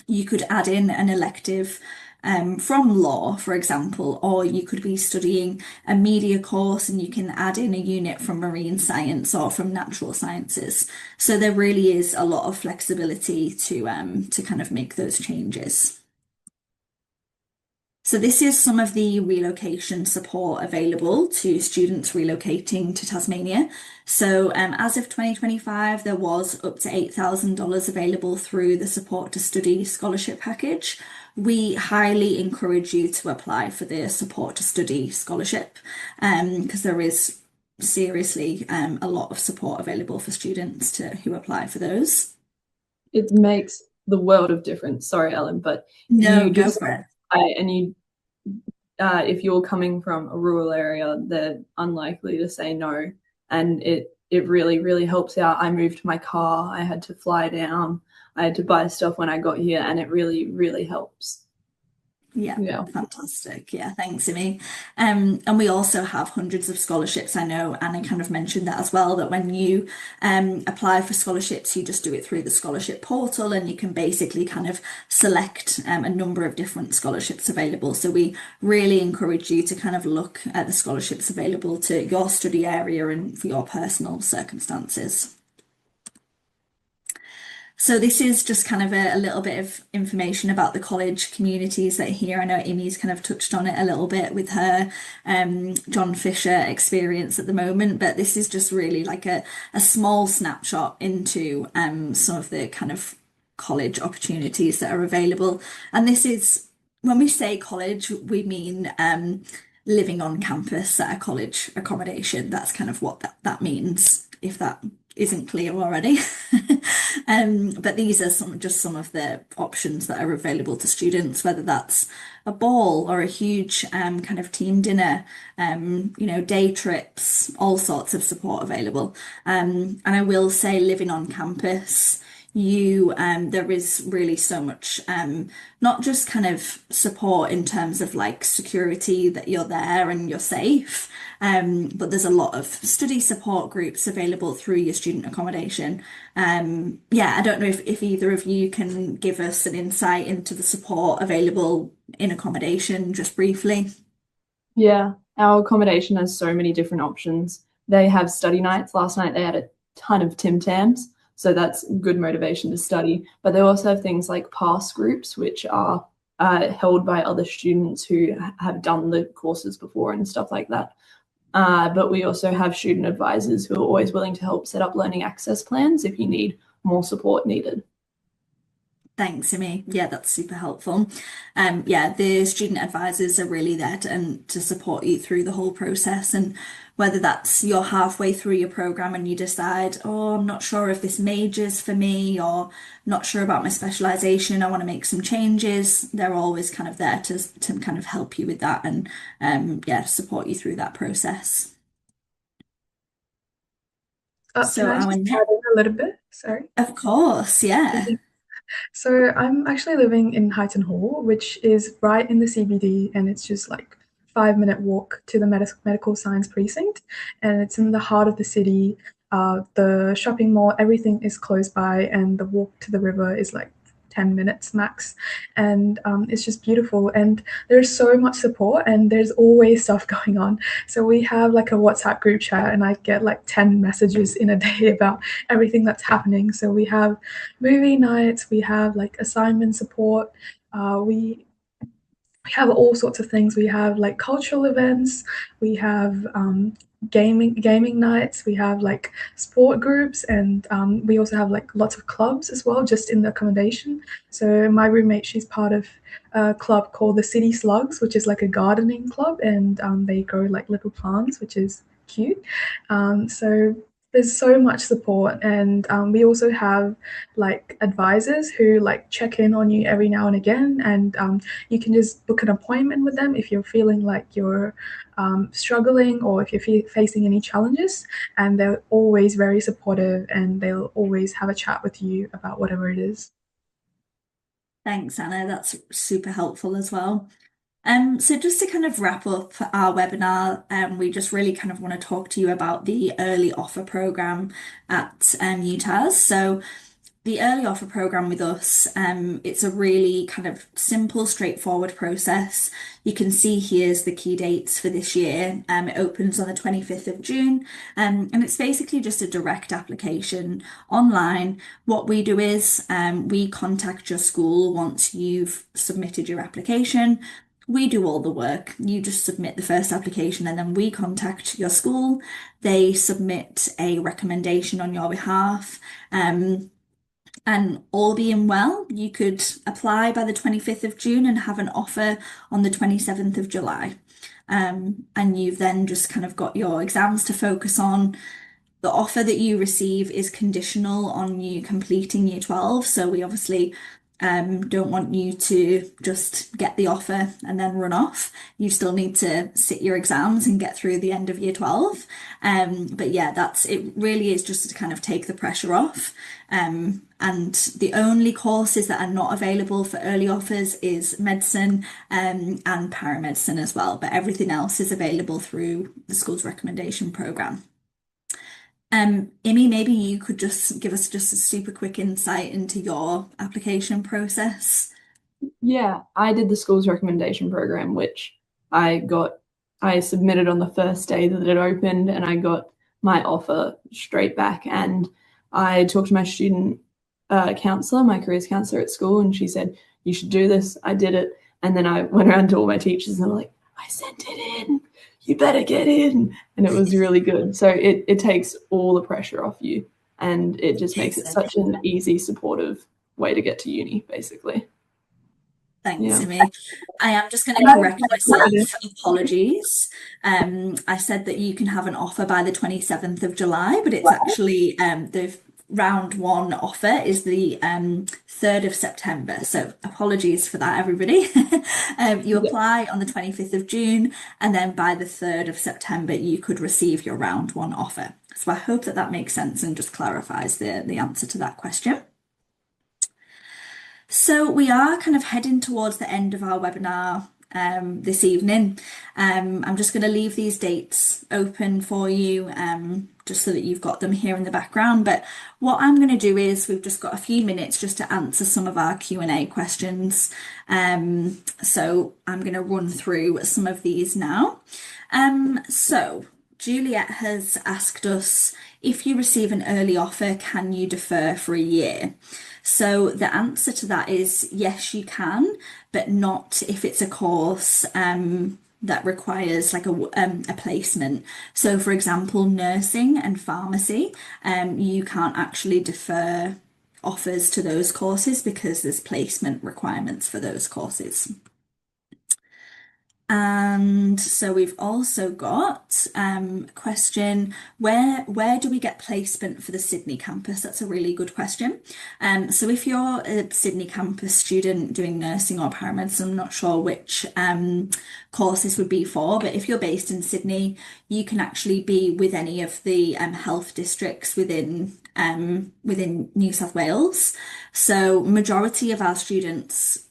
you could add in an elective from law, for example, or you could be studying a media course and you can add in a unit from marine science or from natural sciences. So there really is a lot of flexibility to kind of make those changes. So this is some of the relocation support available to students relocating to Tasmania. So as of 2025, there was up to $8,000 available through the Support to Study scholarship package. We highly encourage you to apply for the Support to Study scholarship because there is seriously a lot of support available for students who apply for those. It makes the world of difference. Sorry, Ellen, but No, you go just for it. and you if you're coming from a rural area, they're unlikely to say no. and it really, really helps out. I moved my car, I had to fly down, I had to buy stuff when I got here, and it really, really helps. Yeah, Yeah. fantastic. Yeah, thanks, Amy. And we also have hundreds of scholarships. I know Anna kind of mentioned that as well, that when you apply for scholarships, you just do it through the scholarship portal and you can basically kind of select a number of different scholarships available. So we really encourage you to kind of look at the scholarships available to your study area and for your personal circumstances. So this is just kind of a little bit of information about the college communities that are here. I know Amy's kind of touched on it a little bit with her John Fisher experience at the moment, but this is just really like a small snapshot into some of the kind of college opportunities that are available. And this is, when we say college, we mean living on campus at a college accommodation. That's kind of what that means, if that isn't clear already. But these are some of the options that are available to students, whether that's a ball or a huge kind of team dinner, day trips, all sorts of support available. And I will say, living on campus, there is really so much not just kind of support in terms of like security, that you're there and you're safe, but there's a lot of study support groups available through your student accommodation. I don't know if either of you can give us an insight into the support available in accommodation just briefly. Yeah, our accommodation has so many different options. They have study nights. Last night they had a ton of Tim Tams, so that's good motivation to study. But they also have things like pass groups, which are held by other students who have done the courses before and stuff like that. But we also have student advisors who are always willing to help set up learning access plans if you need more support needed. Thanks, Amy. Yeah, that's super helpful. The student advisors are really there to support you through the whole process. And whether that's you're halfway through your program and you decide, oh, I'm not sure if this major's for me, or not sure about my specialization, I want to make some changes, they're always kind of there to kind of help you with that and support you through that process. Can I just add in a little bit? Sorry. Of course, yeah. So I'm actually living in Highton Hall, which is right in the CBD, and it's just like 5-minute walk to the medical science precinct, and it's in the heart of the city. The shopping mall, everything is close by, and the walk to the river is like 10 minutes max, and it's just beautiful, and there's so much support and there's always stuff going on. So we have like a WhatsApp group chat and I get like 10 messages in a day about everything that's happening. So we have movie nights, we have like assignment support, we have all sorts of things. We have like cultural events, we have gaming nights, we have like sport groups, and we also have like lots of clubs as well, just in the accommodation. So my roommate, she's part of a club called the City Slugs, which is like a gardening club, and they grow like little plants, which is cute. So there's so much support, and we also have like advisors who like check in on you every now and again, and you can just book an appointment with them if you're feeling like you're struggling or if you're facing any challenges, and they're always very supportive and they'll always have a chat with you about whatever it is. Thanks, Anna. That's super helpful as well. So just to kind of wrap up our webinar, we just really kind of want to talk to you about the early offer program at UTAS. So the early offer program with us, it's a really kind of simple, straightforward process. You can see here's the key dates for this year. It opens on the 25th of June, and it's basically just a direct application online. What we do is we contact your school once you've submitted your application. We do all the work. You just submit the first application and then we contact your school. They submit a recommendation on your behalf. And all being well, you could apply by the 25th of June and have an offer on the 27th of July. And you've then just kind of got your exams to focus on. The offer that you receive is conditional on you completing year 12. So we obviously don't want you to just get the offer and then run off. You still need to sit your exams and get through the end of year 12. But yeah, it really is just to kind of take the pressure off. And the only courses that are not available for early offers is medicine and paramedicine as well, but everything else is available through the school's recommendation programme. Imi, maybe you could just give us just a super quick insight into your application process. Yeah, I did the school's recommendation program, which I submitted on the first day that it opened, and I got my offer straight back. And I talked to my student counselor, my careers counselor at school, and she said, you should do this. I did it. And then I went around to all my teachers and they were like, I sent it in. You better get in. And it was really good. So it takes all the pressure off you, and it just makes it such an easy, supportive way to get to uni, basically. Thanks, Imi. I am just going to correct myself. Apologies. I said that you can have an offer by the 27th of July, but it's actually the round one offer is the 3rd of September. So apologies for that, everybody. You apply on the 25th of June, and then by the 3rd of September, you could receive your round one offer. So I hope that makes sense and just clarifies the answer to that question. So we are kind of heading towards the end of our webinar this evening. I'm just going to leave these dates open for you just so that you've got them here in the background. But what I'm going to do is we've just got a few minutes just to answer some of our Q&A questions. So I'm going to run through some of these now. So Juliet has asked us, if you receive an early offer, can you defer for a year? So the answer to that is yes, you can, but not if it's a course that requires like a placement. So for example, nursing and pharmacy, you can't actually defer offers to those courses because there's placement requirements for those courses. And so we've also got a question, where do we get placement for the Sydney campus? That's a really good question. So if you're a Sydney campus student doing nursing or paramedicine, I'm not sure which course this would be for, but if you're based in Sydney, you can actually be with any of the health districts within New South Wales. So majority of our students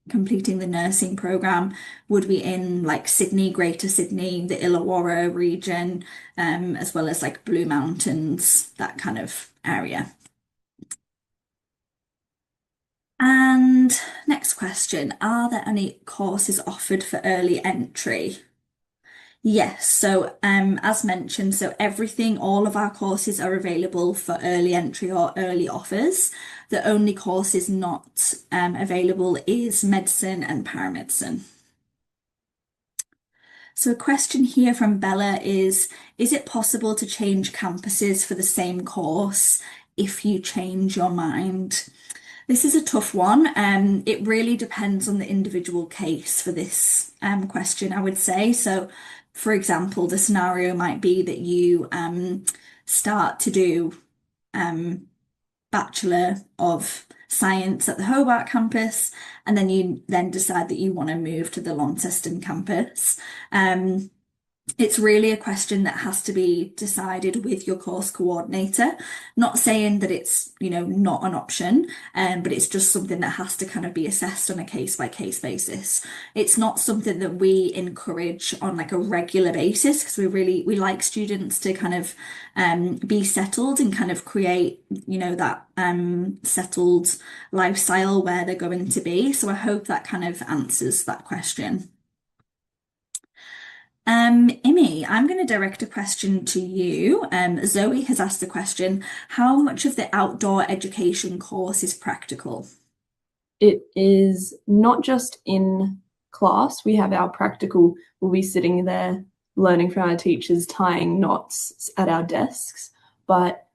completing the nursing program would be in like Sydney, Greater Sydney, the Illawarra region, as well as like Blue Mountains, that kind of area. And next question, are there any courses offered for early entry? Yes, so as mentioned, so all of our courses are available for early entry or early offers. The only courses not available is medicine and paramedicine. So a question here from Bella is it possible to change campuses for the same course if you change your mind? This is a tough one. It really depends on the individual case for this question, I would say. So for example, the scenario might be that you start to do Bachelor of Science at the Hobart campus, and then you decide that you want to move to the Launceston campus. It's really a question that has to be decided with your course coordinator. Not saying that it's, not an option, but it's just something that has to kind of be assessed on a case-by-case basis. It's not something that we encourage on like a regular basis because we like students to kind of be settled and kind of create, that settled lifestyle where they're going to be. So I hope that kind of answers that question. Imi, I'm going to direct a question to you. Zoe has asked the question, how much of the outdoor education course is practical? It is not just in class. We have our practical, we'll be sitting there learning from our teachers, tying knots at our desks, but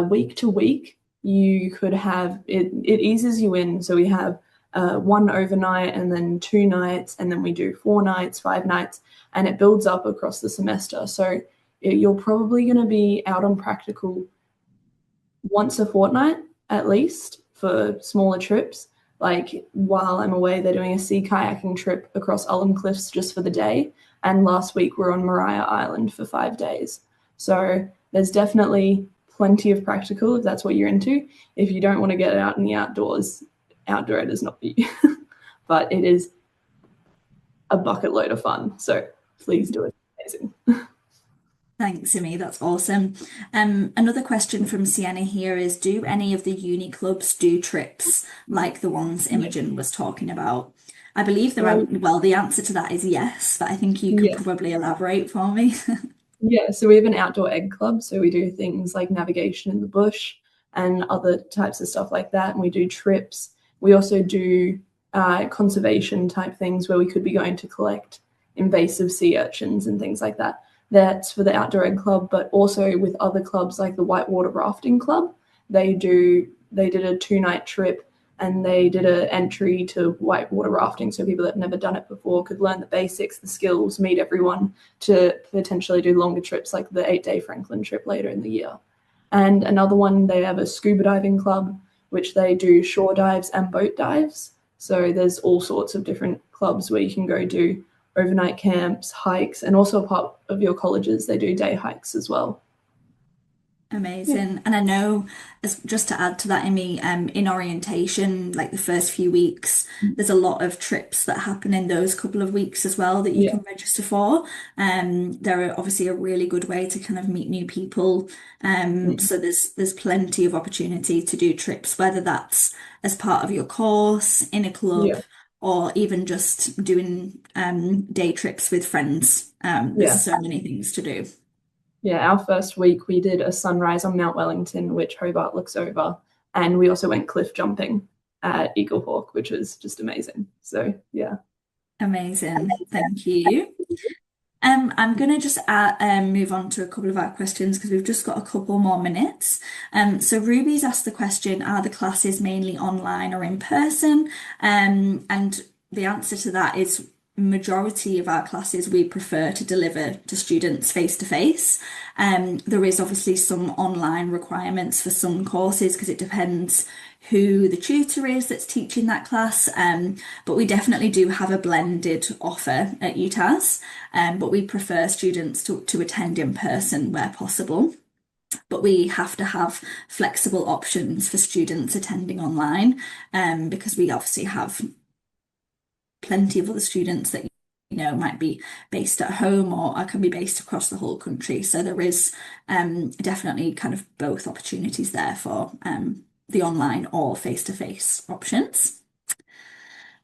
week to week, you could have, it eases you in. So we have one overnight and then 2 nights, and then we do 4 nights, 5 nights, and it builds up across the semester. So you're probably going to be out on practical once a fortnight at least, for smaller trips. Like while I'm away, they're doing a sea kayaking trip across Ullum Cliffs just for the day. And last week we're on Maria Island for 5 days. So there's definitely plenty of practical if that's what you're into. If you don't want to get out in the outdoors, outdoor ed is not for you. But it is a bucket load of fun. So please do it. It's amazing. Thanks, Imi. That's awesome. Another question from Sienna here is, do any of the uni clubs do trips like the ones Imogen was talking about? I believe the answer to that is yes, but I think you could probably elaborate for me. Yeah, so we have an outdoor ed club. So we do things like navigation in the bush and other types of stuff like that. And we do trips. We also do conservation type things where we could be going to collect invasive sea urchins and things like that. That's for the outdoor ed club, but also with other clubs like the Whitewater Rafting Club. They did a 2-night trip and they did an entry to whitewater rafting, so people that have never done it before could learn the basics, the skills, meet everyone to potentially do longer trips like the 8-day Franklin trip later in the year. And another one, they have a scuba diving club, which they do shore dives and boat dives. So there's all sorts of different clubs where you can go do overnight camps, hikes, and also part of your colleges, they do day hikes as well. Amazing. And I know, just to add to that, Imi, in orientation, like the first few weeks, there's a lot of trips that happen in those couple of weeks as well that you can register for. They're obviously a really good way to kind of meet new people. So there's plenty of opportunity to do trips, whether that's as part of your course, in a club, or even just doing day trips with friends. There's so many things to do. Yeah, our first week we did a sunrise on Mount Wellington, which Hobart looks over, and we also went cliff jumping at Eagle Hawk, which was just amazing. So yeah. Amazing. Thank you. I'm going to just move on to a couple of our questions because we've just got a couple more minutes. So Ruby's asked the question, are the classes mainly online or in person? And the answer to that is majority of our classes we prefer to deliver to students face to face. There is obviously some online requirements for some courses because it depends who the tutor is that's teaching that class, but we definitely do have a blended offer at UTAS, but we prefer students to attend in person where possible. But we have to have flexible options for students attending online, because we obviously have plenty of other students that might be based at home or can be based across the whole country. So there is definitely kind of both opportunities there for the online or face-to-face options.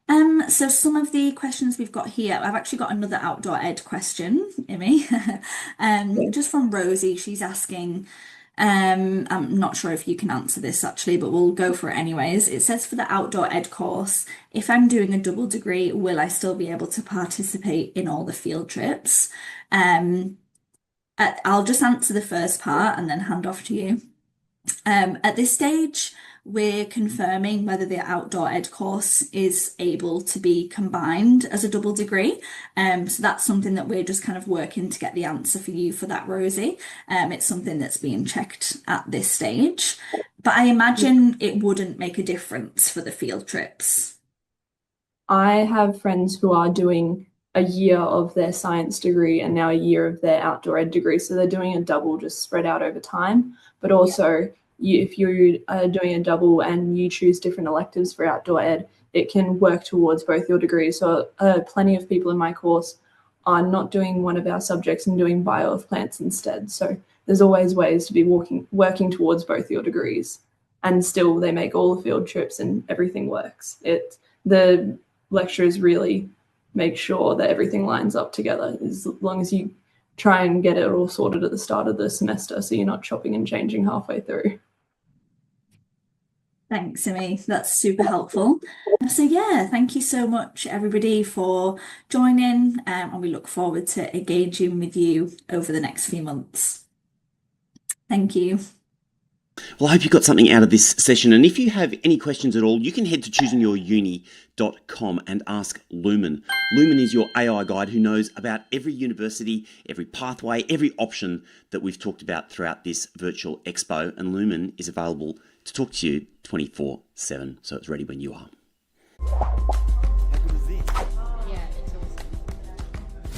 So some of the questions we've got here, I've actually got another outdoor ed question, Imi, just from Rosie. She's asking, I'm not sure if you can answer this actually, but we'll go for it anyways. It says for the outdoor ed course, if I'm doing a double degree, will I still be able to participate in all the field trips? I'll just answer the first part and then hand off to you. At this stage, we're confirming whether the outdoor ed course is able to be combined as a double degree. So that's something that we're just kind of working to get the answer for you for that, Rosie. It's something that's being checked at this stage. But I imagine it wouldn't make a difference for the field trips. I have friends who are doing a year of their science degree and now a year of their outdoor ed degree. So they're doing a double just spread out over time. But also, if you are doing a double and you choose different electives for outdoor ed, it can work towards both your degrees. So plenty of people in my course are not doing one of our subjects and doing bio of plants instead. So there's always ways to be working towards both your degrees, and still they make all the field trips and everything works. The lecturers really make sure that everything lines up together, as long as you try and get it all sorted at the start of the semester so you're not chopping and changing halfway through. Thanks, Imi. That's super helpful. So yeah, thank you so much everybody for joining, and we look forward to engaging with you over the next few months. Thank you. Well, I hope you got something out of this session. And if you have any questions at all, you can head to choosingyouruni.com and ask Lumen. Lumen is your AI guide who knows about every university, every pathway, every option that we've talked about throughout this virtual expo. And Lumen is available to talk to you 24/7, so it's ready when you are.